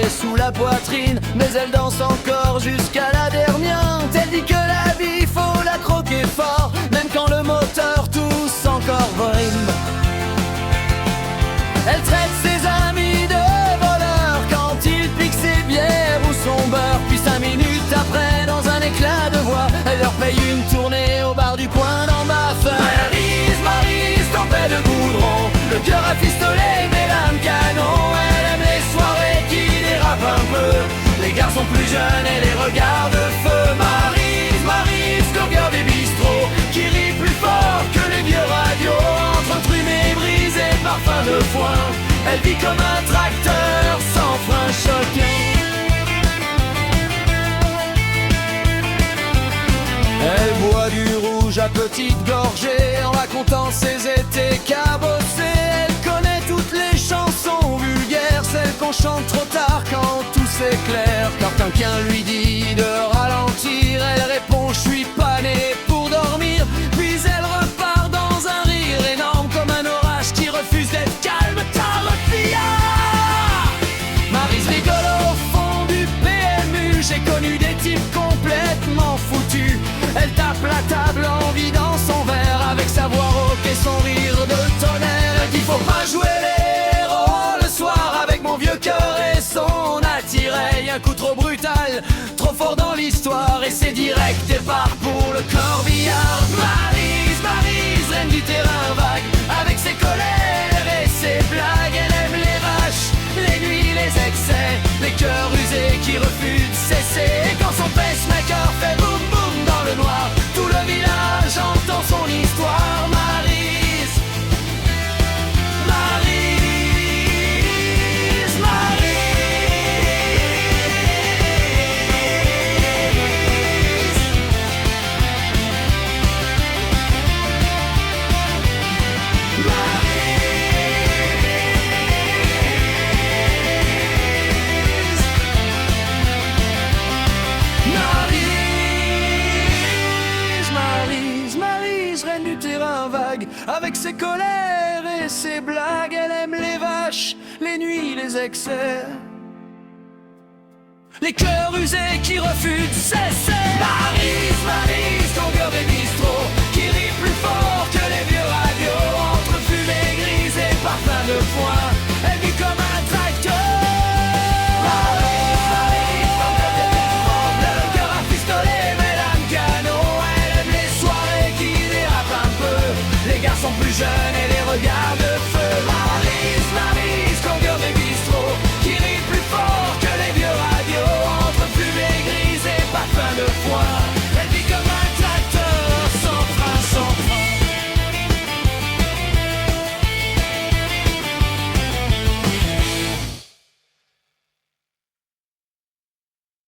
sous la poitrine, mais elle danse encore jusqu'à la dernière. Elle dit que la vie faut la croquer fort, même quand le moteur tousse encore rime. Elle traite ses amis de voleurs quand il pique ses bières ou son beurre. Puis 5 minutes après, dans un éclat de voix, elle leur paye une tournée au bar du coin dans ma feuille. Maryse, tempête de goudron, le cœur rafistolé, mais l'âme canon. Elle aime les soirées qui dérapent un peu, les garçons plus jeunes et les regards de feu. Maryse, longueur des bistrots, qui rit plus fort que les vieux radios. Entre trumes et brisés, parfum de foin, elle vit comme un tracteur sans frein choquant. Elle boit du rouge à petites gorgées en racontant ses étés cabossés. Elle connaît toutes les chansons vulgaires, celles qu'on chante trop tard quand tout s'éclaire. Quand quelqu'un lui dit de ralentir, elle répond je suis pas née pour dormir. Puis elle repart dans un rire énorme comme un orage qui refuse d'être calme. Maryse rigole au fond du PMU, j'ai connu des types complètement foutus. Elle tape la table en vidant son verre avec sa voix rauque et son rire de tonnerre. Elle dit faut pas jouer les héros le soir avec mon vieux cœur et son attirail. Un coup trop brutal, trop fort dans l'histoire, et c'est direct départ pour le corbillard. Maryse, reine du terrain vague, avec ses colères et ses blagues. Elle aime les vaches, les nuits, les excès, les cœurs usés qui refusent de cesser. Et quand son pacemaker fait boum boum dans le noir, tout le village entend son histoire. Maryse, Maryse, reine du terrain vague, avec ses colères et ses blagues. Elle aime les vaches, les nuits, les excès, les cœurs usés qui refusent de cesser. Maryse, longueur des bistrots,